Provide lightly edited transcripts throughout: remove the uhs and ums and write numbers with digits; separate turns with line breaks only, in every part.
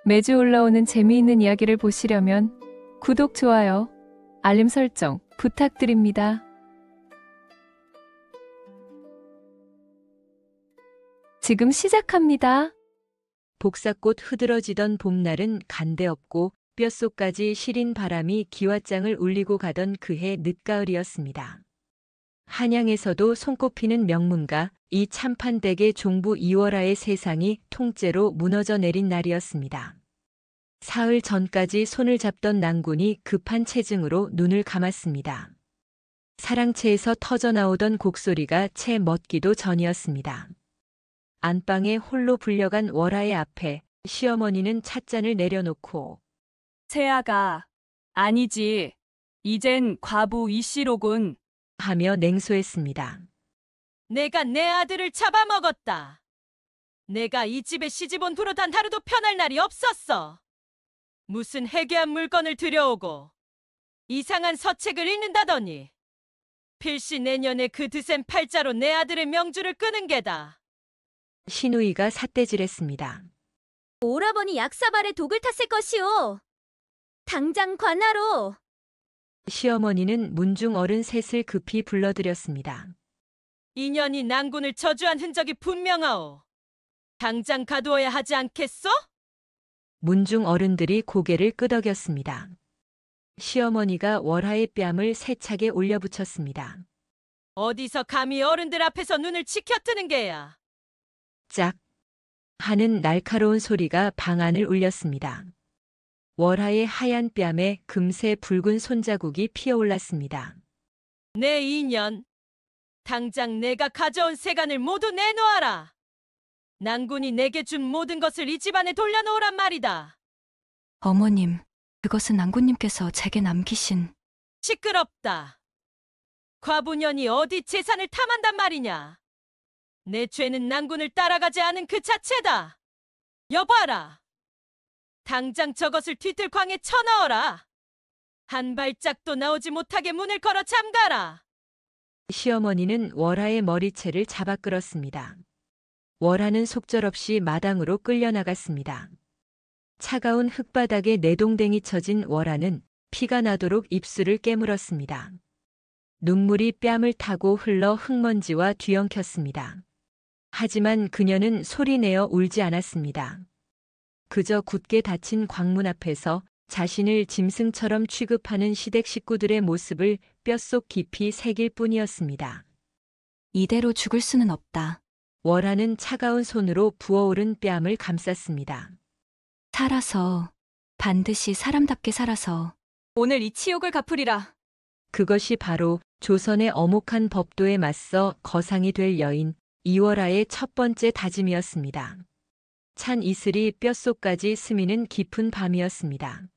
매주 올라오는 재미있는 이야기를 보시려면 구독, 좋아요, 알림 설정 부탁드립니다. 지금 시작합니다.
복사꽃 흐드러지던 봄날은 간데없고 뼛속까지 시린 바람이 기왓장을 울리고 가던 그해 늦가을이었습니다. 한양에서도 손꼽히는 명문가 이 참판댁의 종부 이월아의 세상이 통째로 무너져 내린 날이었습니다. 사흘 전까지 손을 잡던 낭군이 급한 체증으로 눈을 감았습니다. 사랑채에서 터져나오던 곡소리가 채 멎기도 전이었습니다. 안방에 홀로 불려간 월아의 앞에 시어머니는 찻잔을 내려놓고
세아가 아니지. 이젠 과부 이씨로군.
하며 냉소했습니다.
내가 내 아들을 잡아먹었다. 내가 이 집에 시집 온 후로 단 하루도 편할 날이 없었어. 무슨 해괴한 물건을 들여오고 이상한 서책을 읽는다더니 필시 내년에 그 드센 팔자로 내 아들의 명주를 끄는 게다.
시누이가 삿대질했습니다.
오라버니 약사발에 독을 탔을 것이오. 당장 관하로.
시어머니는 문중 어른 셋을 급히 불러들였습니다.
인연이 낭군을 저주한 흔적이 분명하오. 당장 가두어야 하지 않겠소?
문중 어른들이 고개를 끄덕였습니다. 시어머니가 월하의 뺨을 세차게 올려붙였습니다.
어디서 감히 어른들 앞에서 눈을 치켜뜨는 게야.
짝 하는 날카로운 소리가 방 안을 울렸습니다. 월하의 하얀 뺨에 금세 붉은 손자국이 피어올랐습니다.
내 인연, 당장 내가 가져온 세간을 모두 내놓아라. 낭군이 내게 준 모든 것을 이 집안에 돌려놓으란 말이다.
어머님, 그것은 낭군님께서 제게 남기신.
시끄럽다. 과부년이 어디 재산을 탐한단 말이냐. 내 죄는 낭군을 따라가지 않은 그 자체다. 여봐라. 당장 저것을 뒤뜰광에 쳐넣어라. 한 발짝도 나오지 못하게 문을 걸어 잠가라.
시어머니는 월하의 머리채를 잡아 끌었습니다. 월하는 속절없이 마당으로 끌려나갔습니다. 차가운 흙바닥에 내동댕이 쳐진 월하는 피가 나도록 입술을 깨물었습니다. 눈물이 뺨을 타고 흘러 흙먼지와 뒤엉켰습니다. 하지만 그녀는 소리내어 울지 않았습니다. 그저 굳게 닫힌 광문 앞에서 자신을 짐승처럼 취급하는 시댁 식구들의 모습을 뼛속 깊이 새길 뿐이었습니다.
이대로 죽을 수는 없다.
월하는 차가운 손으로 부어오른 뺨을 감쌌습니다.
살아서, 반드시 사람답게 살아서.
오늘 이 치욕을 갚으리라.
그것이 바로 조선의 엄혹한 법도에 맞서 거상이 될 여인 이월아의 첫 번째 다짐이었습니다. 찬 이슬이 뼛속까지 스미는 깊은 밤이었습니다.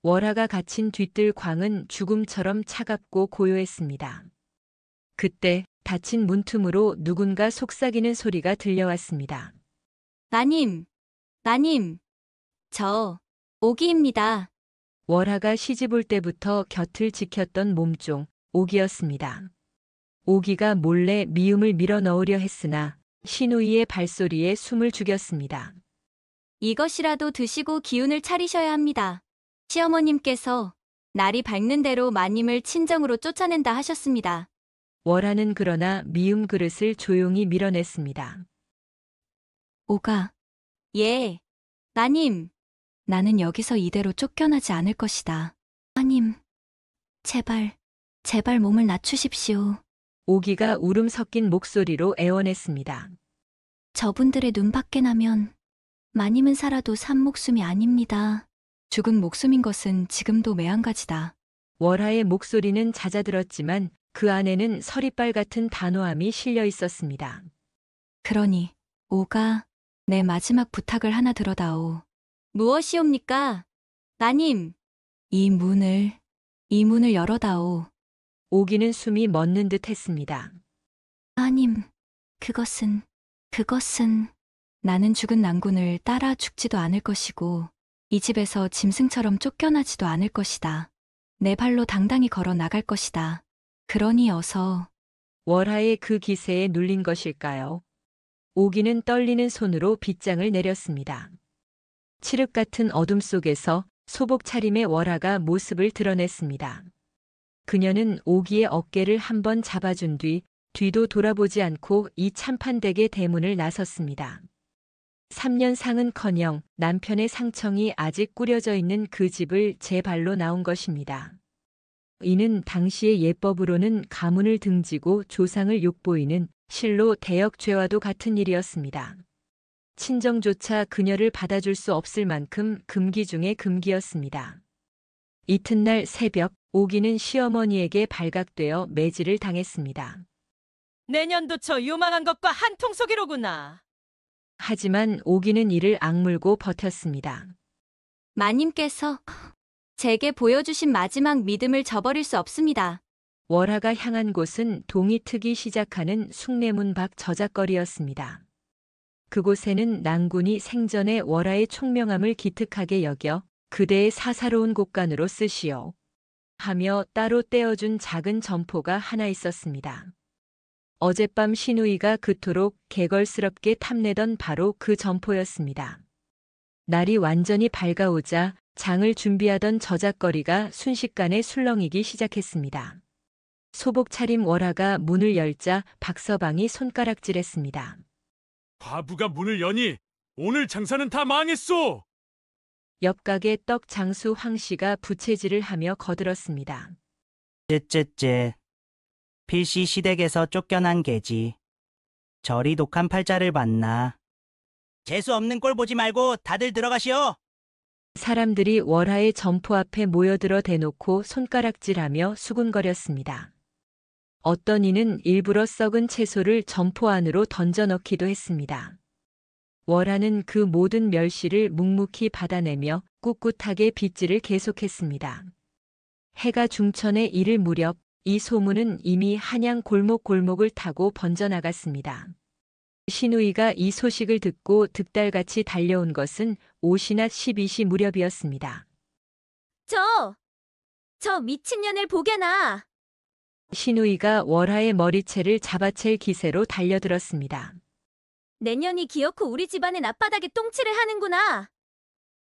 월하가 갇힌 뒤뜰 광은 죽음처럼 차갑고 고요했습니다. 그때 닫힌 문틈으로 누군가 속삭이는 소리가 들려왔습니다.
마님, 저 오기입니다.
월하가 시집올 때부터 곁을 지켰던 몸종 오기였습니다. 오기가 몰래 미움을 밀어넣으려 했으나 시누이의 발소리에 숨을 죽였습니다.
이것이라도 드시고 기운을 차리셔야 합니다. 시어머님께서 날이 밝는 대로 마님을 친정으로 쫓아낸다 하셨습니다.
월하는 그러나 미움 그릇을 조용히 밀어냈습니다.
오가,
예, 마님.
나는 여기서 이대로 쫓겨나지 않을 것이다. 하님, 제발 몸을 낮추십시오.
오기가 울음 섞인 목소리로 애원했습니다.
저분들의 눈밖에 나면 마님은 살아도 산 목숨이 아닙니다. 죽은 목숨인 것은 지금도 매한가지다.
월하의 목소리는 잦아들었지만 그 안에는 서리빨 같은 단호함이 실려 있었습니다.
그러니, 오가, 내 마지막 부탁을 하나 들어다오.
무엇이옵니까? 마님,
이 문을 열어다오.
오기는 숨이 멎는 듯 했습니다.
하님, 그것은, 나는 죽은 낭군을 따라 죽지도 않을 것이고, 이 집에서 짐승처럼 쫓겨나지도 않을 것이다. 내 발로 당당히 걸어 나갈 것이다. 그러니 어서.
월하의 그 기세에 눌린 것일까요? 오기는 떨리는 손으로 빗장을 내렸습니다. 칠흑 같은 어둠 속에서 소복 차림의 월하가 모습을 드러냈습니다. 그녀는 오기의 어깨를 한번 잡아준 뒤 뒤도 돌아보지 않고 이 참판댁의 대문을 나섰습니다. 3년 상은커녕 남편의 상청이 아직 꾸려져 있는 그 집을 제 발로 나온 것입니다. 이는 당시의 예법으로는 가문을 등지고 조상을 욕보이는 실로 대역죄와도 같은 일이었습니다. 친정조차 그녀를 받아줄 수 없을 만큼 금기 중의 금기였습니다. 이튿날 새벽 오기는 시어머니에게 발각되어 매질을 당했습니다.
내년도 저 요망한 것과 한통속이로구나.
하지만 오기는 이를 악물고 버텼습니다.
마님께서 제게 보여주신 마지막 믿음을 저버릴 수 없습니다.
월하가 향한 곳은 동이 트기 시작하는 숭례문 밖 저작거리였습니다. 그곳에는 낭군이 생전에 월하의 총명함을 기특하게 여겨 그대의 사사로운 곳간으로 쓰시오 하며 따로 떼어준 작은 점포가 하나 있었습니다. 어젯밤 시누이가 그토록 개걸스럽게 탐내던 바로 그 점포였습니다. 날이 완전히 밝아오자 장을 준비하던 저작거리가 순식간에 술렁이기 시작했습니다. 소복 차림 월하가 문을 열자 박서방이 손가락질했습니다.
과부가 문을 여니 오늘 장사는 다 망했소.
옆 가게 떡 장수 황씨가 부채질을 하며 거들었습니다.
쯧쯧쯧. 필시 시댁에서 쫓겨난 개지. 저리 독한 팔자를 봤나. 재수 없는 꼴 보지 말고 다들 들어가시오.
사람들이 월하의 점포 앞에 모여들어 대놓고 손가락질하며 수군거렸습니다. 어떤 이는 일부러 썩은 채소를 점포 안으로 던져넣기도 했습니다. 월하는 그 모든 멸시를 묵묵히 받아내며 꿋꿋하게 빗질을 계속했습니다. 해가 중천에 이를 무렵 이 소문은 이미 한양 골목골목을 타고 번져나갔습니다. 시누이가 이 소식을 듣고 득달같이 달려온 것은 오시낮 12시 무렵이었습니다.
저 미친년을 보게나.
시누이가 월하의 머리채를 잡아챌 기세로 달려들었습니다.
내년이 기어코 우리 집안의 앞바닥에 똥칠을 하는구나.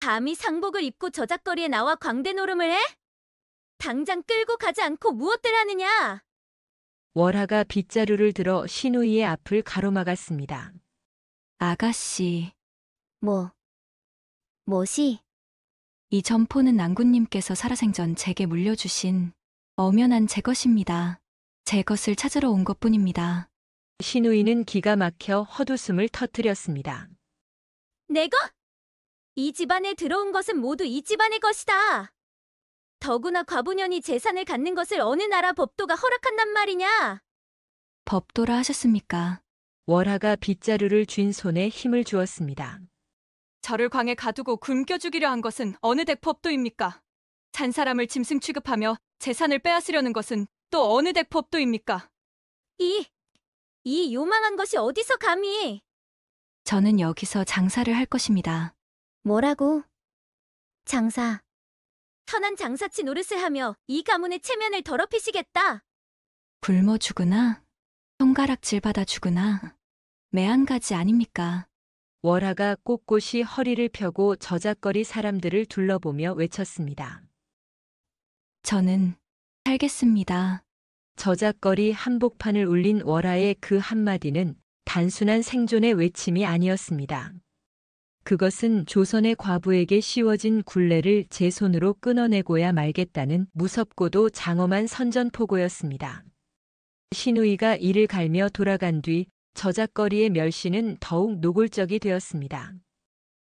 감히 상복을 입고 저작거리에 나와 광대 노름을 해? 당장 끌고 가지 않고 무엇들 하느냐?
월하가 빗자루를 들어 시누이의 앞을 가로막았습니다.
아가씨,
뭐시?
이 점포는 낭군님께서 살아생전 제게 물려주신 엄연한 제 것입니다. 제 것을 찾으러 온 것뿐입니다.
시누이는 기가 막혀 헛웃음을 터뜨렸습니다.
내 것? 이 집안에 들어온 것은 모두 이 집안의 것이다. 더구나 과부년이 재산을 갖는 것을 어느 나라 법도가 허락한단 말이냐?
법도라 하셨습니까?
월하가 빗자루를 쥔 손에 힘을 주었습니다.
저를 광에 가두고 굶겨 죽이려 한 것은 어느 댁법도입니까? 산 사람을 짐승 취급하며 재산을 빼앗으려는 것은 또 어느 댁법도입니까?
이 요망한 것이 어디서 감히?
저는 여기서 장사를 할 것입니다.
뭐라고? 장사. 선한 장사치 노릇을 하며 이 가문의 체면을 더럽히시겠다.
굶어 죽으나 손가락질 받아 죽으나 매한가지 아닙니까?
월하가 꼿꼿이 허리를 펴고 저작거리 사람들을 둘러보며 외쳤습니다.
저는 살겠습니다.
저작거리 한복판을 울린 월하의 그 한마디는 단순한 생존의 외침이 아니었습니다. 그것은 조선의 과부에게 씌워진 굴레를 제 손으로 끊어내고야 말겠다는 무섭고도 장엄한 선전포고였습니다. 시누이가 이를 갈며 돌아간 뒤 저작거리의 멸시는 더욱 노골적이 되었습니다.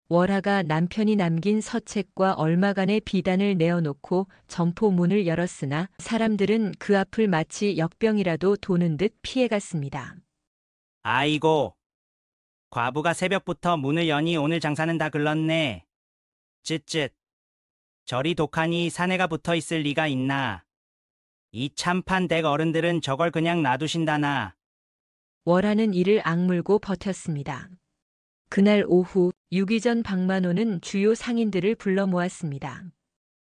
월하가 남편이 남긴 서책과 얼마간의 비단을 내어놓고 점포 문을 열었으나 사람들은 그 앞을 마치 역병이라도 도는 듯 피해갔습니다.
아이고. 과부가 새벽부터 문을 여니 오늘 장사는 다 글렀네. 쯧쯧. 저리 독하니 사내가 붙어 있을 리가 있나. 이 참판 댁 어른들은 저걸 그냥 놔두신다나.
월하는 이를 악물고 버텼습니다. 그날 오후 유기전 박만호는 주요 상인들을 불러 모았습니다.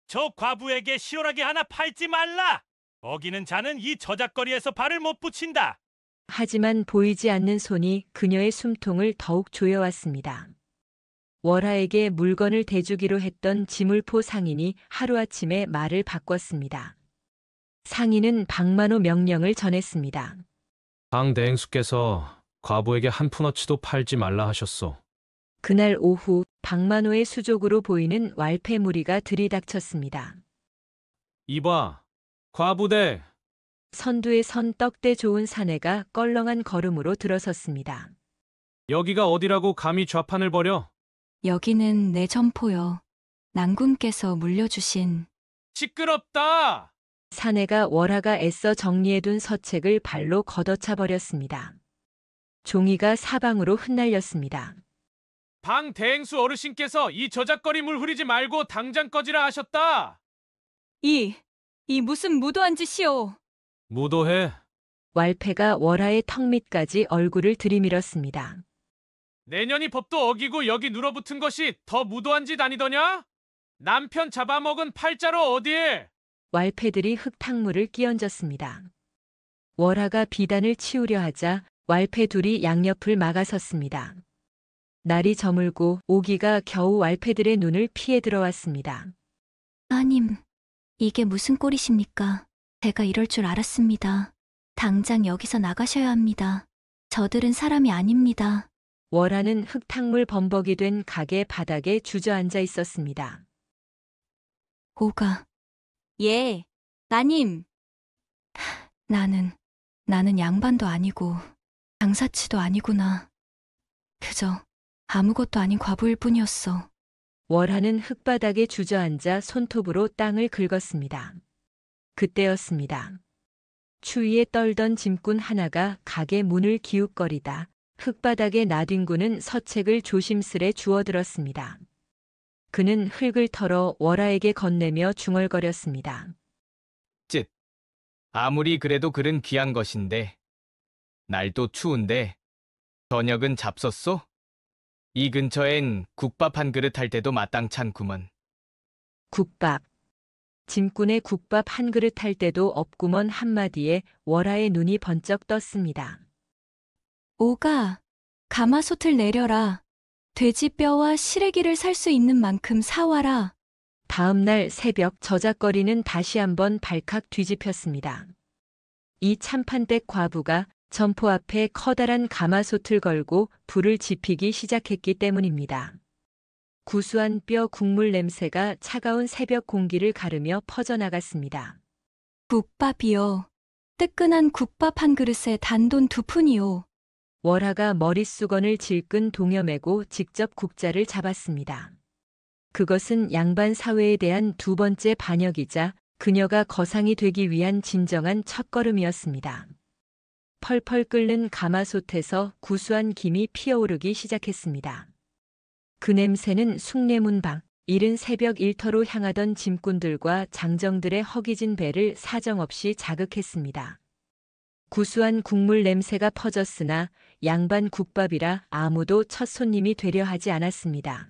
저 과부에게 시원하게 하나 팔지 말라. 어기는 자는 이 저작거리에서 발을 못 붙인다.
하지만 보이지 않는 손이 그녀의 숨통을 더욱 조여왔습니다. 월하에게 물건을 대주기로 했던 지물포 상인이 하루아침에 말을 바꿨습니다. 상인은 박만호 명령을 전했습니다.
방 대행수께서 과부에게 한 푼어치도 팔지 말라 하셨소.
그날 오후 박만호의 수족으로 보이는 왈패 무리가 들이닥쳤습니다.
이봐, 과부대.
선두에 선 떡대 좋은 사내가 껄렁한 걸음으로 들어섰습니다.
여기가 어디라고 감히 좌판을 벌여?
여기는 내 점포요. 난군께서 물려주신.
시끄럽다!
사내가 월하가 애써 정리해둔 서책을 발로 걷어차 버렸습니다. 종이가 사방으로 흩날렸습니다.
방 대행수 어르신께서 이 저작거림을 후리지 말고 당장 꺼지라 하셨다.
이 무슨 무도한 짓이오.
무도해.
왈패가 월하의 턱 밑까지 얼굴을 들이밀었습니다.
내년이 법도 어기고 여기 눌어붙은 것이 더 무도한 짓 아니더냐? 남편 잡아먹은 팔자로 어디에?
왈패들이 흙탕물을 끼얹었습니다. 월하가 비단을 치우려 하자 왈패 둘이 양옆을 막아섰습니다. 날이 저물고 오기가 겨우 왈패들의 눈을 피해 들어왔습니다.
아님, 이게 무슨 꼴이십니까? 제가 이럴 줄 알았습니다. 당장 여기서 나가셔야 합니다. 저들은 사람이 아닙니다.
월하는 흙탕물 범벅이 된 가게 바닥에 주저앉아 있었습니다.
오가,
예, 마님.
나는 양반도 아니고 장사치도 아니구나. 그저 아무것도 아닌 과부일 뿐이었어.
월하는 흙바닥에 주저앉아 손톱으로 땅을 긁었습니다. 그때였습니다. 추위에 떨던 짐꾼 하나가 가게 문을 기웃거리다 흙바닥에 나뒹구는 서책을 조심스레 주워들었습니다. 그는 흙을 털어 월하에게 건네며 중얼거렸습니다.
아무리 그래도 글은 귀한 것인데 날도 추운데 저녁은 잡섰소? 이 근처엔 국밥 한 그릇 할 때도 마땅찮구먼.
국밥. 짐꾼의 국밥 한 그릇 할 때도 없구먼 한마디에 월하의 눈이 번쩍 떴습니다.
오가, 가마솥을 내려라. 돼지뼈와 시래기를 살 수 있는 만큼 사와라.
다음 날 새벽 저작거리는 다시 한번 발칵 뒤집혔습니다. 이 참판댁 과부가 점포 앞에 커다란 가마솥을 걸고 불을 지피기 시작했기 때문입니다. 구수한 뼈 국물 냄새가 차가운 새벽 공기를 가르며 퍼져나갔습니다.
국밥이요. 뜨끈한 국밥 한 그릇에 단돈 2푼이요.
월하가 머릿수건을 질끈 동여매고 직접 국자를 잡았습니다. 그것은 양반 사회에 대한 두 번째 반역이자 그녀가 거상이 되기 위한 진정한 첫걸음이었습니다. 펄펄 끓는 가마솥에서 구수한 김이 피어오르기 시작했습니다. 그 냄새는 숭례문 밖, 이른 새벽 일터로 향하던 짐꾼들과 장정들의 허기진 배를 사정없이 자극했습니다. 구수한 국물 냄새가 퍼졌으나 양반 국밥이라 아무도 첫 손님이 되려 하지 않았습니다.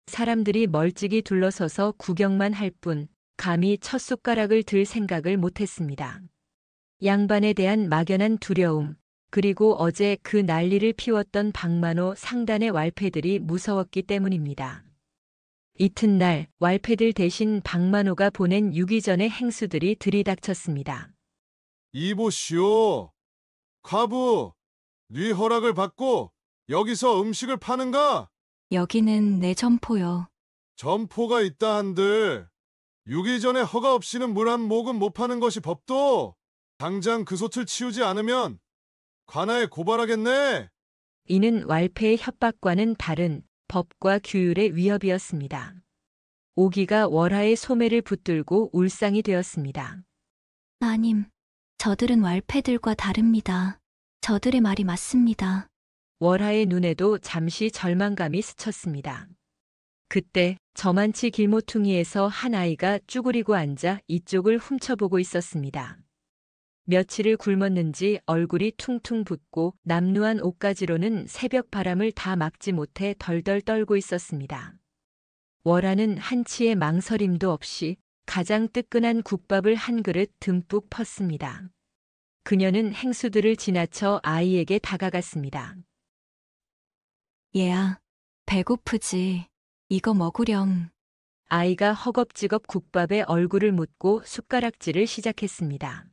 사람들이 멀찍이 둘러서서 구경만 할 뿐 감히 첫 숟가락을 들 생각을 못했습니다. 양반에 대한 막연한 두려움, 그리고 어제 그 난리를 피웠던 박만호 상단의 왈패들이 무서웠기 때문입니다. 이튿날 왈패들 대신 박만호가 보낸 유기전의 행수들이 들이닥쳤습니다.
이보시오. 과부, 네 허락을 받고 여기서 음식을 파는가?
여기는 내 점포요.
점포가 있다 한들 유기전에 허가 없이는 물 한 모금 못 파는 것이 법도. 당장 그 솥을 치우지 않으면 관아에 고발하겠네.
이는 왈패의 협박과는 다른 법과 규율의 위협이었습니다. 오기가 월하의 소매를 붙들고 울상이 되었습니다.
아님, 저들은 왈패들과 다릅니다. 저들의 말이 맞습니다.
월하의 눈에도 잠시 절망감이 스쳤습니다. 그때 저만치 길모퉁이에서 한 아이가 쭈그리고 앉아 이쪽을 훔쳐보고 있었습니다. 며칠을 굶었는지 얼굴이 퉁퉁 붓고 남루한 옷가지로는 새벽 바람을 다 막지 못해 덜덜 떨고 있었습니다. 월하는 한치의 망설임도 없이 가장 뜨끈한 국밥을 한 그릇 듬뿍 펐습니다. 그녀는 행수들을 지나쳐 아이에게 다가갔습니다.
얘야, 배고프지. 이거 먹으렴.
아이가 허겁지겁 국밥에 얼굴을 묻고 숟가락질을 시작했습니다.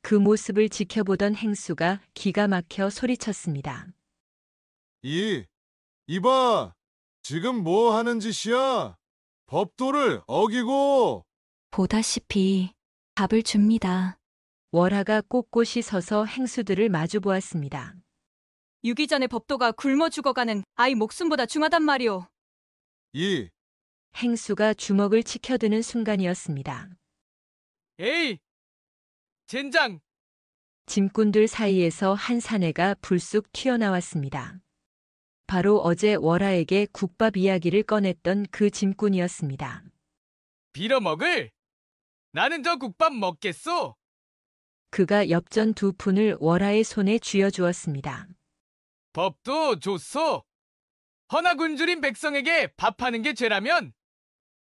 그 모습을 지켜보던 행수가 기가 막혀 소리쳤습니다.
이봐, 지금 뭐 하는 짓이야? 법도를 어기고.
보다시피 밥을 줍니다.
월하가 꼿꼿이 서서 행수들을 마주보았습니다.
유기 전에 법도가 굶어 죽어가는 아이 목숨보다 중하단 말이오.
행수가 주먹을 치켜드는 순간이었습니다.
에이! 젠장!
짐꾼들 사이에서 한 사내가 불쑥 튀어나왔습니다. 바로 어제 월하에게 국밥 이야기를 꺼냈던 그 짐꾼이었습니다.
빌어먹을? 나는 저 국밥 먹겠소.
그가 엽전 2푼을 월하의 손에 쥐어주었습니다.
법도 좋소. 허나 굶주린 백성에게 밥하는 게 죄라면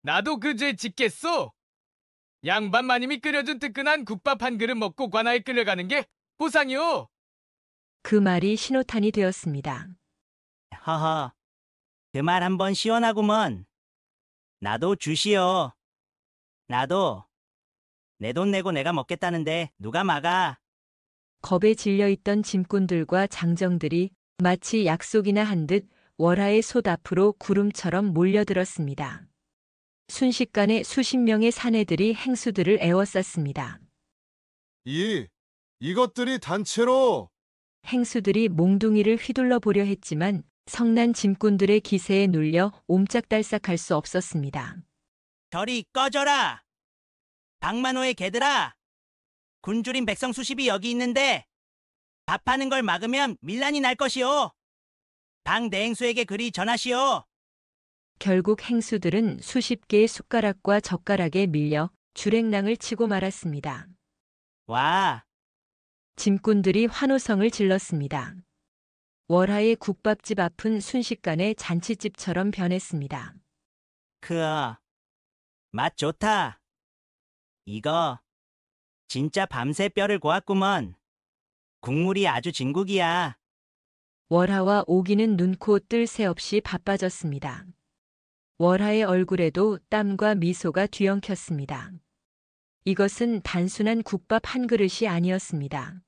나도 그 죄 짓겠소. 양반 마님이 끓여준 뜨끈한 국밥 한 그릇 먹고 관아에 끌려가는 게 보상이오.
그 말이 신호탄이 되었습니다.
허허, 그 말 한번 시원하구먼. 나도 주시오. 나도. 내 돈 내고 내가 먹겠다는데 누가 막아?
겁에 질려있던 짐꾼들과 장정들이 마치 약속이나 한 듯 월하의 솥 앞으로 구름처럼 몰려들었습니다. 순식간에 수십 명의 사내들이 행수들을 에워쌌습니다.
이것들이 단체로.
행수들이 몽둥이를 휘둘러 보려 했지만 성난 짐꾼들의 기세에 눌려 옴짝달싹할 수 없었습니다.
저리 꺼져라! 박만호의 개들아! 굶주린 백성 수십이 여기 있는데 밥하는 걸 막으면 밀란이 날 것이오. 방 대행수에게 그리 전하시오.
결국 행수들은 수십 개의 숟가락과 젓가락에 밀려 주랭랑을 치고 말았습니다.
와,
짐꾼들이 환호성을 질렀습니다. 월하의 국밥집 앞은 순식간에 잔치집처럼 변했습니다.
맛 좋다. 이거 진짜 밤새 뼈를 고았구먼. 국물이 아주 진국이야.
월하와 오기는 눈코 뜰 새 없이 바빠졌습니다. 월하의 얼굴에도 땀과 미소가 뒤엉켰습니다. 이것은 단순한 국밥 한 그릇이 아니었습니다.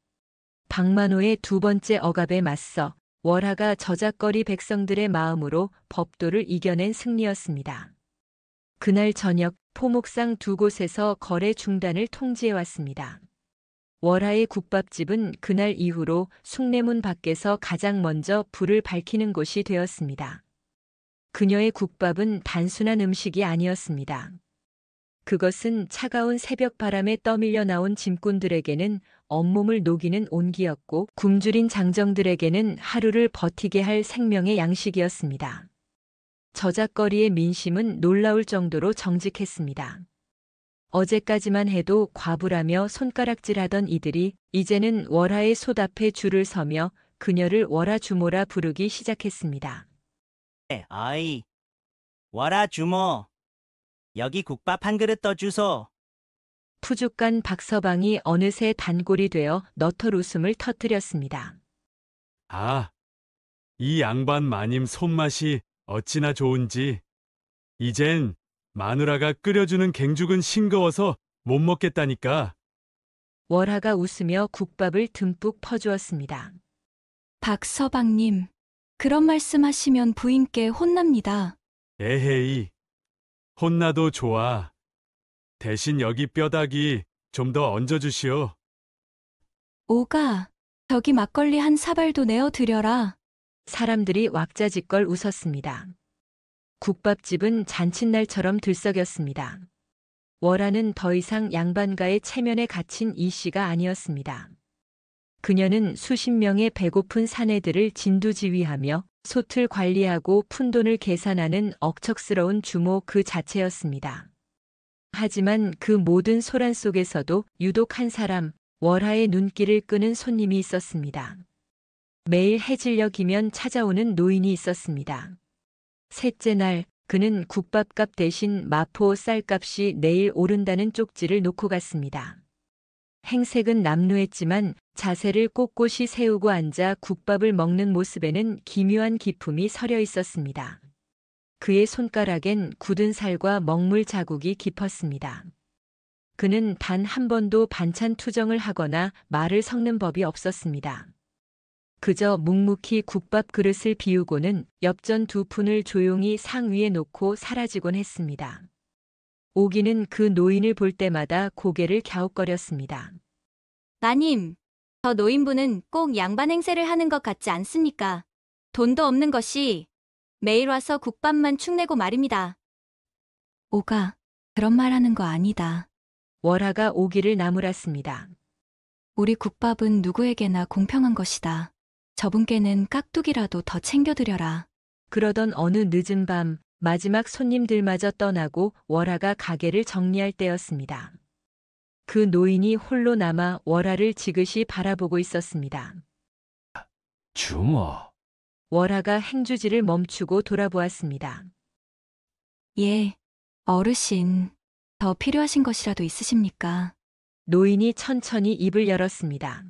박만호의 두 번째 억압에 맞서 월하가 저작거리 백성들의 마음으로 법도를 이겨낸 승리였습니다. 그날 저녁 포목상 두 곳에서 거래 중단을 통지해왔습니다. 월하의 국밥집은 그날 이후로 숭례문 밖에서 가장 먼저 불을 밝히는 곳이 되었습니다. 그녀의 국밥은 단순한 음식이 아니었습니다. 그것은 차가운 새벽 바람에 떠밀려 나온 짐꾼들에게는 온몸을 녹이는 온기였고 굶주린 장정들에게는 하루를 버티게 할 생명의 양식이었습니다. 저작거리의 민심은 놀라울 정도로 정직했습니다. 어제까지만 해도 과부라며 손가락질하던 이들이 이제는 월하의 솥 앞에 줄을 서며 그녀를 월하 주모라 부르기 시작했습니다.
어이, 월하 주모. 여기 국밥 한 그릇 더 주소.
푸죽간 박서방이 어느새 단골이 되어 너털 웃음을 터뜨렸습니다.
아, 이 양반 마님 손맛이 어찌나 좋은지. 이젠 마누라가 끓여주는 갱죽은 싱거워서 못 먹겠다니까.
월하가 웃으며 국밥을 듬뿍 퍼주었습니다.
박서방님, 그런 말씀하시면 부인께 혼납니다.
에헤이, 혼나도 좋아. 대신 여기 뼈다귀 좀 더 얹어주시오.
오가, 저기 막걸리 한 사발도 내어드려라.
사람들이 왁자지껄 웃었습니다. 국밥집은 잔칫날처럼 들썩였습니다. 월하는 더 이상 양반가의 체면에 갇힌 이씨가 아니었습니다. 그녀는 수십 명의 배고픈 사내들을 진두지휘하며 솥을 관리하고 푼돈을 계산하는 억척스러운 주모 그 자체였습니다. 하지만 그 모든 소란 속에서도 유독 한 사람, 월하의 눈길을 끄는 손님이 있었습니다. 매일 해질녘이면 찾아오는 노인이 있었습니다. 셋째 날, 그는 국밥값 대신 마포 쌀값이 내일 오른다는 쪽지를 놓고 갔습니다. 행색은 남루했지만 자세를 꼿꼿이 세우고 앉아 국밥을 먹는 모습에는 기묘한 기품이 서려 있었습니다. 그의 손가락엔 굳은 살과 먹물 자국이 깊었습니다. 그는 단 한 번도 반찬 투정을 하거나 말을 섞는 법이 없었습니다. 그저 묵묵히 국밥 그릇을 비우고는 엽전 2푼을 조용히 상 위에 놓고 사라지곤 했습니다. 오기는 그 노인을 볼 때마다 고개를 갸웃거렸습니다.
마님, 저 노인분은 꼭 양반 행세를 하는 것 같지 않습니까? 돈도 없는 것이 매일 와서 국밥만 축내고 말입니다.
오가, 그런 말 하는 거 아니다.
월하가 오기를 나무랐습니다.
우리 국밥은 누구에게나 공평한 것이다. 저분께는 깍두기라도 더 챙겨드려라.
그러던 어느 늦은 밤 마지막 손님들마저 떠나고 월하가 가게를 정리할 때였습니다. 그 노인이 홀로 남아 월하를 지그시 바라보고 있었습니다.
주모,
월하가 행주지를 멈추고 돌아보았습니다.
예, 어르신, 더 필요하신 것이라도 있으십니까?
노인이 천천히 입을 열었습니다.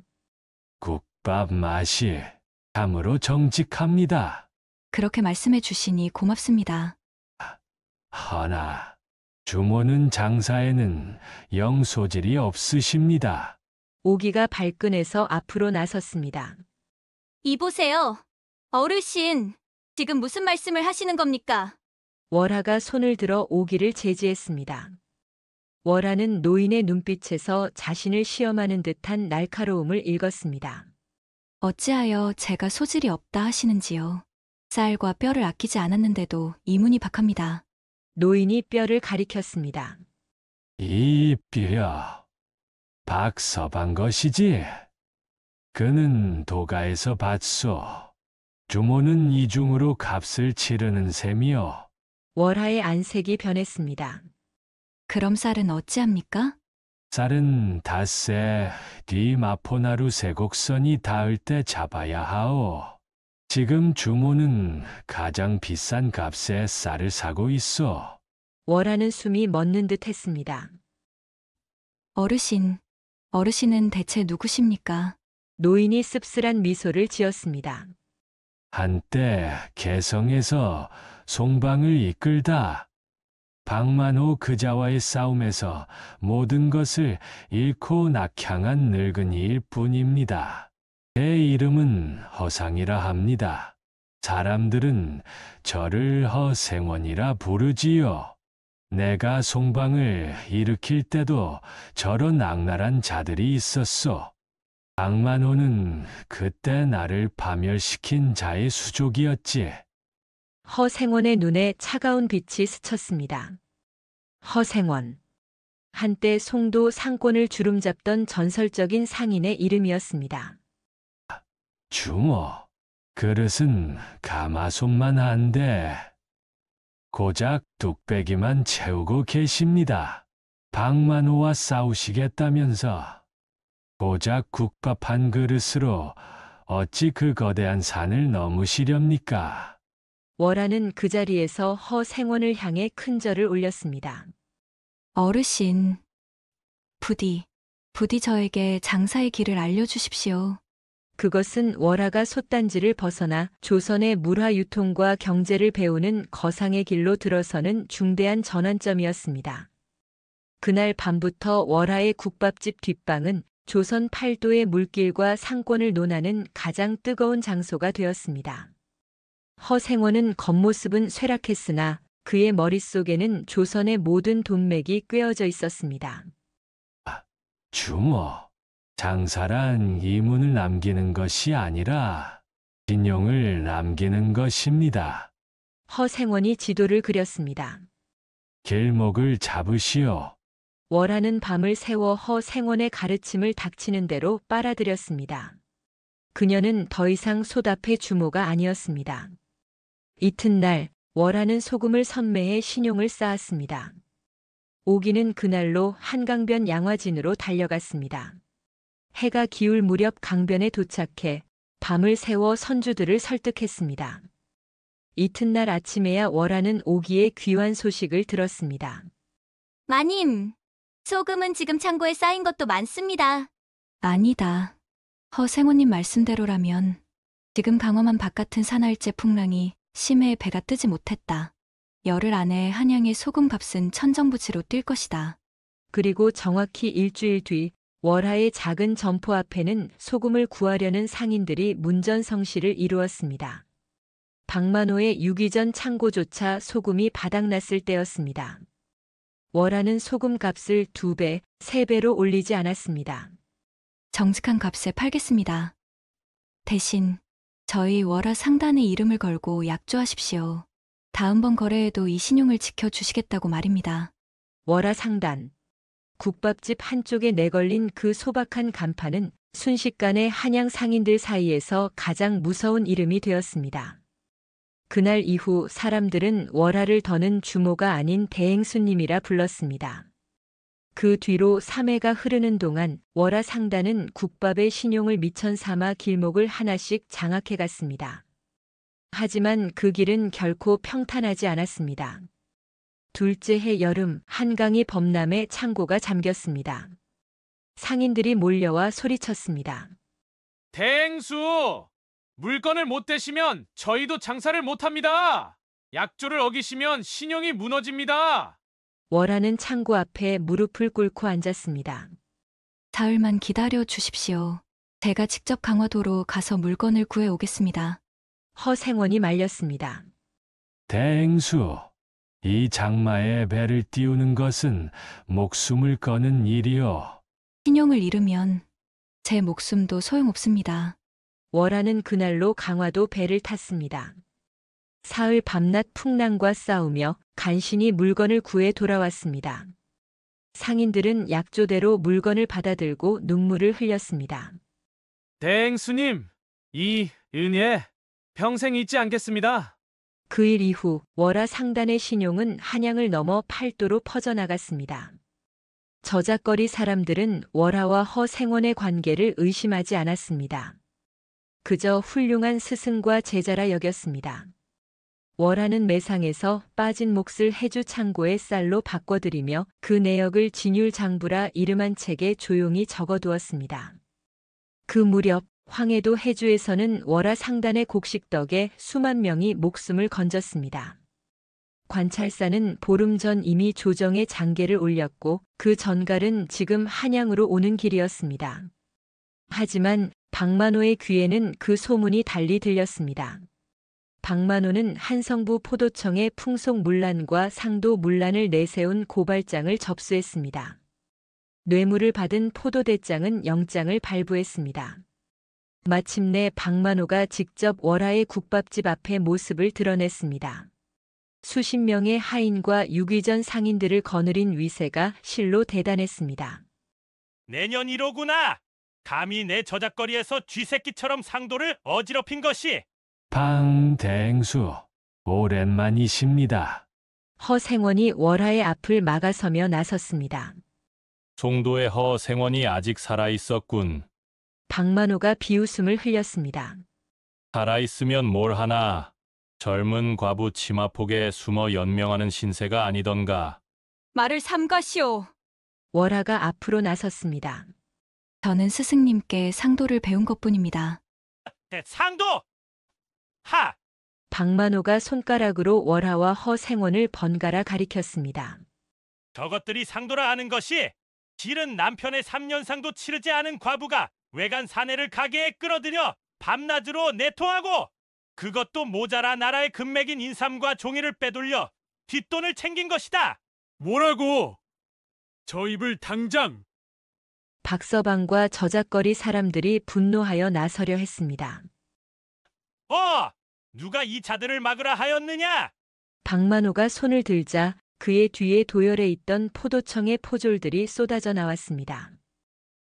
국밥 맛이 참으로 정직합니다.
그렇게 말씀해 주시니 고맙습니다.
허나 주모는 장사에는 영 소질이 없으십니다.
오기가 발끈해서 앞으로 나섰습니다.
이보세요. 어르신, 지금 무슨 말씀을 하시는 겁니까?
월하가 손을 들어 오기를 제지했습니다. 월하는 노인의 눈빛에서 자신을 시험하는 듯한 날카로움을 읽었습니다.
어찌하여 제가 소질이 없다 하시는지요. 쌀과 뼈를 아끼지 않았는데도 이문이 박합니다.
노인이 뼈를 가리켰습니다.
이 뼈, 박서방 것이지. 그는 도가에서 봤소. 주모는 이중으로 값을 치르는 셈이요.
월하의 안색이 변했습니다.
그럼 쌀은 어찌합니까?
쌀은 닷새 뒤 마포나루 세곡선이 닿을 때 잡아야 하오. 지금 주모는 가장 비싼 값에 쌀을 사고 있어.
월하는 숨이 멎는 듯 했습니다.
어르신은 대체 누구십니까?
노인이 씁쓸한 미소를 지었습니다.
한때 개성에서 송방을 이끌다 박만호 그자와의 싸움에서 모든 것을 잃고 낙향한 늙은이일 뿐입니다. 제 이름은 허상이라 합니다. 사람들은 저를 허생원이라 부르지요. 내가 송방을 일으킬 때도 저런 악랄한 자들이 있었소. 박만호는 그때 나를 파멸시킨 자의 수족이었지.
허생원의 눈에 차가운 빛이 스쳤습니다. 허생원. 한때 송도 상권을 주름잡던 전설적인 상인의 이름이었습니다.
주모, 그릇은 가마솥만 한데 고작 뚝배기만 채우고 계십니다. 박만호와 싸우시겠다면서 고작 국밥 한 그릇으로 어찌 그 거대한 산을 넘으시렵니까?
월하는 그 자리에서 허생원을 향해 큰 절을 올렸습니다.
어르신, 부디 저에게 장사의 길을 알려주십시오.
그것은 월하가 솥단지를 벗어나 조선의 물화 유통과 경제를 배우는 거상의 길로 들어서는 중대한 전환점이었습니다. 그날 밤부터 월하의 국밥집 뒷방은 조선 팔도의 물길과 상권을 논하는 가장 뜨거운 장소가 되었습니다. 허생원은 겉모습은 쇠락했으나 그의 머릿속에는 조선의 모든 돈맥이 꿰어져 있었습니다.
주모, 장사란 이문을 남기는 것이 아니라 진용을 남기는 것입니다.
허생원이 지도를 그렸습니다.
길목을 잡으시오.
월하는 밤을 새워 허생원의 가르침을 닥치는 대로 빨아들였습니다. 그녀는 더 이상 솥 앞의 주모가 아니었습니다. 이튿날 월하는 소금을 선매해 신용을 쌓았습니다. 오기는 그날로 한강변 양화진으로 달려갔습니다. 해가 기울 무렵 강변에 도착해 밤을 새워 선주들을 설득했습니다. 이튿날 아침에야 월하는 오기의 귀환 소식을 들었습니다.
마님, 소금은 지금 창고에 쌓인 것도 많습니다.
아니다. 허생호님 말씀대로라면 지금 강험한 바깥은 사나일째 풍랑이 심해에 배가 뜨지 못했다. 열흘 안에 한양의 소금 값은 천정부지로 뛸 것이다.
그리고 정확히 일주일 뒤 월하의 작은 점포 앞에는 소금을 구하려는 상인들이 문전성시를 이루었습니다. 박만호의 유기전 창고조차 소금이 바닥났을 때였습니다. 월하는 소금 값을 2배, 3배로 올리지 않았습니다.
정직한 값에 팔겠습니다. 대신 저희 월하 상단의 이름을 걸고 약조하십시오. 다음번 거래에도 이 신용을 지켜주시겠다고 말입니다.
월하 상단. 국밥집 한쪽에 내걸린 그 소박한 간판은 순식간에 한양 상인들 사이에서 가장 무서운 이름이 되었습니다. 그날 이후 사람들은 월하를 더는 주모가 아닌 대행수님이라 불렀습니다. 그 뒤로 3회가 흐르는 동안 월하 상단은 국밥의 신용을 미천 삼아 길목을 하나씩 장악해 갔습니다. 하지만 그 길은 결코 평탄하지 않았습니다. 둘째 해 여름 한강이 범람해 창고가 잠겼습니다. 상인들이 몰려와 소리쳤습니다.
대행수! 물건을 못 대시면 저희도 장사를 못합니다. 약조를 어기시면 신용이 무너집니다.
월하는 창고 앞에 무릎을 꿇고 앉았습니다.
사흘만 기다려 주십시오. 제가 직접 강화도로 가서 물건을 구해 오겠습니다.
허생원이 말렸습니다.
대행수, 이 장마에 배를 띄우는 것은 목숨을 거는 일이요.
신용을 잃으면 제 목숨도 소용없습니다.
월하는 그날로 강화도 배를 탔습니다. 사흘 밤낮 풍랑과 싸우며 간신히 물건을 구해 돌아왔습니다. 상인들은 약조대로 물건을 받아들고 눈물을 흘렸습니다.
대행수님, 이 은혜 평생 잊지 않겠습니다.
그 일 이후 월하 상단의 신용은 한양을 넘어 팔도로 퍼져나갔습니다. 저작거리 사람들은 월하와 허생원의 관계를 의심하지 않았습니다. 그저 훌륭한 스승과 제자라 여겼습니다. 월하는 매상에서 빠진 몫을 해주 창고의 쌀로 바꿔들이며 그 내역을 진율장부라 이름한 책에 조용히 적어두었습니다. 그 무렵 황해도 해주에서는 월하 상단의 곡식 덕에 수만 명이 목숨을 건졌습니다. 관찰사는 보름 전 이미 조정에 장계를 올렸고 그 전갈은 지금 한양으로 오는 길이었습니다. 하지만 박만호의 귀에는 그 소문이 달리 들렸습니다. 박만호는 한성부 포도청에 풍속 문란과 상도 문란을 내세운 고발장을 접수했습니다. 뇌물을 받은 포도대장은 영장을 발부했습니다. 마침내 박만호가 직접 월하의 국밥집 앞에 모습을 드러냈습니다. 수십 명의 하인과 유기전 상인들을 거느린 위세가 실로 대단했습니다.
내년 1호구나. 감히 내 저작거리에서 쥐새끼처럼 상도를 어지럽힌 것이.
방대행수, 오랜만이십니다.
허생원이 월하의 앞을 막아서며 나섰습니다.
송도의 허생원이 아직 살아있었군.
박만호가 비웃음을 흘렸습니다.
살아있으면 뭘 하나. 젊은 과부 치마폭에 숨어 연명하는 신세가 아니던가.
말을 삼가시오.
월하가 앞으로 나섰습니다.
저는 스승님께 상도를 배운 것뿐입니다.
상도! 하!
박만호가 손가락으로 월하와 허생원을 번갈아 가리켰습니다.
저것들이 상도라 하는 것이 실은 남편의 3년상도 치르지 않은 과부가 외간 사내를 가게에 끌어들여 밤낮으로 내통하고 그것도 모자라 나라의 금맥인 인삼과 종이를 빼돌려 뒷돈을 챙긴 것이다.
뭐라고? 저 입을 당장!
박서방과 저작거리 사람들이 분노하여 나서려 했습니다.
누가 이 자들을 막으라 하였느냐?
박만호가 손을 들자 그의 뒤에 도열해 있던 포도청의 포졸들이 쏟아져 나왔습니다.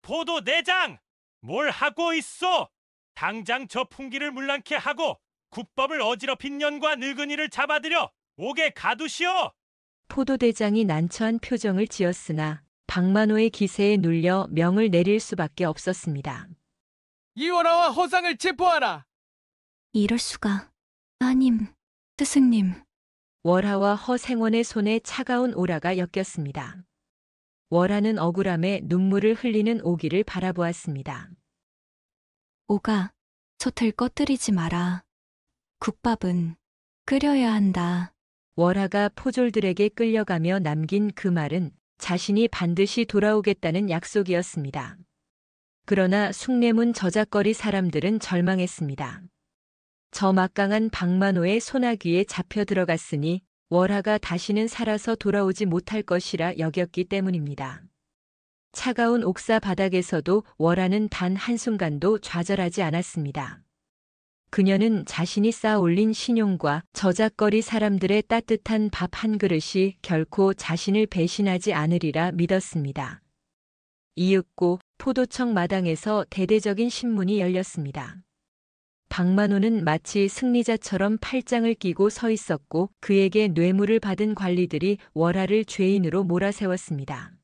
포도 내장! 뭘 하고 있소? 당장 저 풍기를 물랑케 하고 국법을 어지럽힌 년과 늙은이를 잡아들여 옥에 가두시오.
포도대장이 난처한 표정을 지었으나 박만호의 기세에 눌려 명을 내릴 수밖에 없었습니다.
이 월하와 허상을 체포하라!
이럴 수가. 아님, 스승님.
월하와 허생원의 손에 차가운 오라가 엮였습니다. 월하는 억울함에 눈물을 흘리는 오기를 바라보았습니다.
오가, 솥을 꺼뜨리지 마라. 국밥은 끓여야 한다.
월하가 포졸들에게 끌려가며 남긴 그 말은 자신이 반드시 돌아오겠다는 약속이었습니다. 그러나 숭례문 저작거리 사람들은 절망했습니다. 저 막강한 박만호의 소나귀에 잡혀 들어갔으니 월하가 다시는 살아서 돌아오지 못할 것이라 여겼기 때문입니다. 차가운 옥사 바닥에서도 월하는 단 한순간도 좌절하지 않았습니다. 그녀는 자신이 쌓아 올린 신용과 저작거리 사람들의 따뜻한 밥 한 그릇이 결코 자신을 배신하지 않으리라 믿었습니다. 이윽고 포도청 마당에서 대대적인 신문이 열렸습니다. 박만호는 마치 승리자처럼 팔짱을 끼고 서 있었고 그에게 뇌물을 받은 관리들이 월하를 죄인으로 몰아세웠습니다.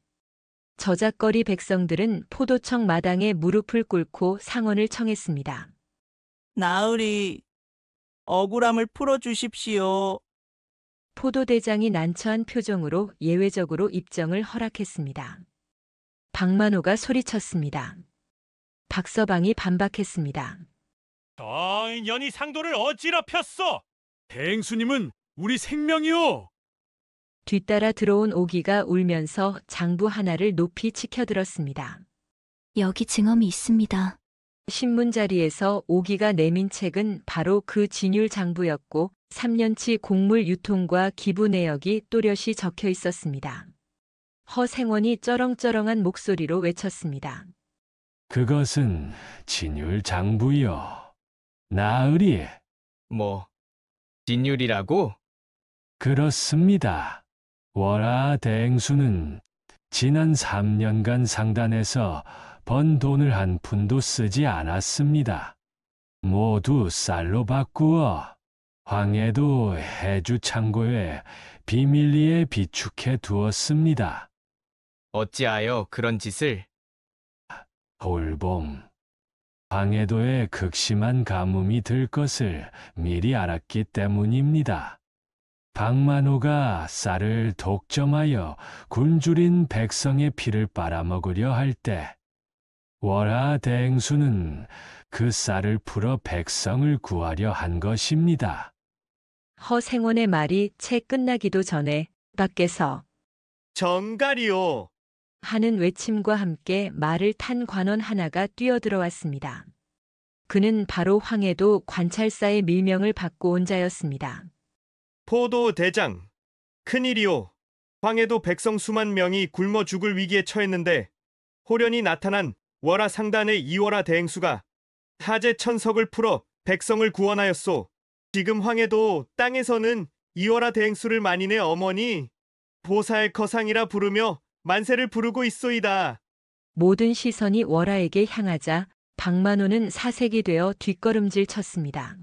저작거리 백성들은 포도청 마당에 무릎을 꿇고 상언을 청했습니다.
나으리, 억울함을 풀어주십시오.
포도대장이 난처한 표정으로 예외적으로 입정을 허락했습니다. 박만호가 소리쳤습니다. 박서방이 반박했습니다.
저 인연이 상도를 어지럽혔소.
대행수님은 우리 생명이요.
뒤따라 들어온 오기가 울면서 장부 하나를 높이 치켜들었습니다.
여기 증언이 있습니다.
신문자리에서 오기가 내민 책은 바로 그 진율 장부였고 3년치 곡물 유통과 기부 내역이 또렷이 적혀 있었습니다. 허생원이 쩌렁쩌렁한 목소리로 외쳤습니다.
그것은 진율 장부요. 나으리.
진율이라고?
그렇습니다. 월하 대행수는 지난 3년간 상단에서 번 돈을 한 푼도 쓰지 않았습니다. 모두 쌀로 바꾸어 황해도 해주 창고에 비밀리에 비축해 두었습니다.
어찌하여 그런 짓을?
올봄 황해도에 극심한 가뭄이 들 것을 미리 알았기 때문입니다. 박만호가 쌀을 독점하여 굶주린 백성의 피를 빨아먹으려 할 때 월하 대행수는 그 쌀을 풀어 백성을 구하려 한 것입니다.
허생원의 말이 채 끝나기도 전에 밖에서
정갈이요
하는 외침과 함께 말을 탄 관원 하나가 뛰어들어왔습니다. 그는 바로 황해도 관찰사의 밀명을 받고 온 자였습니다.
포도 대장, 큰일이요. 황해도 백성 수만 명이 굶어 죽을 위기에 처했는데 호련히 나타난 월하 상단의 이월하 대행수가 하제 천석을 풀어 백성을 구원하였소. 지금 황해도 땅에서는 이월하 대행수를 만인의 어머니 보살 거상이라 부르며 만세를 부르고 있소이다.
모든 시선이 월하에게 향하자 박만호는 사색이 되어 뒷걸음질 쳤습니다.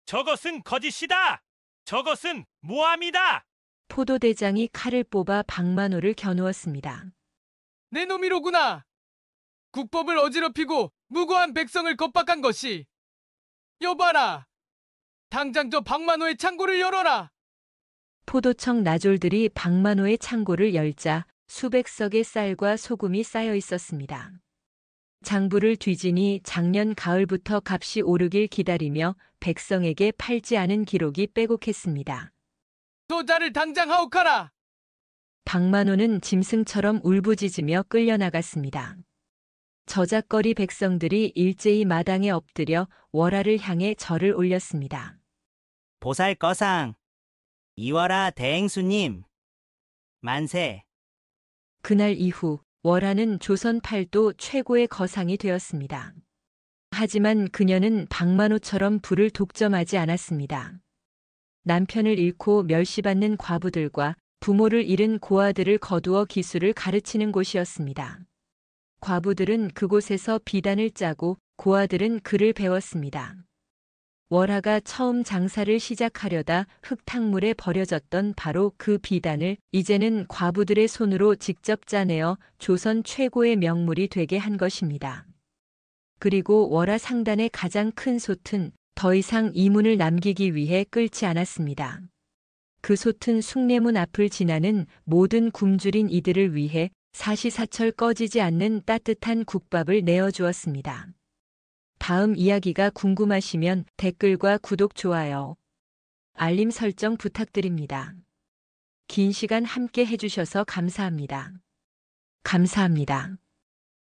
저것은 거짓이다. 저것은 모함이다.
포도대장이 칼을 뽑아 박만호를 겨누었습니다.
내 놈이로구나. 국법을 어지럽히고 무고한 백성을 겁박한 것이. 여봐라. 당장 저 박만호의 창고를 열어라.
포도청 나졸들이 박만호의 창고를 열자 수백 석의 쌀과 소금이 쌓여 있었습니다. 장부를 뒤지니 작년 가을부터 값이 오르길 기다리며 백성에게 팔지 않은 기록이 빼곡했습니다.
소자를 당장 하옥하라.
박만호는 짐승처럼 울부짖으며 끌려나갔습니다. 저작거리 백성들이 일제히 마당에 엎드려 월하를 향해 절을 올렸습니다.
보살거상, 이월하 대행수님, 만세.
그날 이후 월하는 조선 팔도 최고의 거상이 되었습니다. 하지만 그녀는 박만호처럼 부를 독점하지 않았습니다. 남편을 잃고 멸시받는 과부들과 부모를 잃은 고아들을 거두어 기술을 가르치는 곳이었습니다. 과부들은 그곳에서 비단을 짜고 고아들은 글을 배웠습니다. 월하가 처음 장사를 시작하려다 흙탕물에 버려졌던 바로 그 비단을 이제는 과부들의 손으로 직접 짜내어 조선 최고의 명물이 되게 한 것입니다. 그리고 월하 상단의 가장 큰 솥은 더 이상 이문을 남기기 위해 끓지 않았습니다. 그 솥은 숭례문 앞을 지나는 모든 굶주린 이들을 위해 사시사철 꺼지지 않는 따뜻한 국밥을 내어주었습니다. 다음 이야기가 궁금하시면 댓글과 구독, 좋아요, 알림 설정 부탁드립니다. 긴 시간 함께 해주셔서 감사합니다. 감사합니다.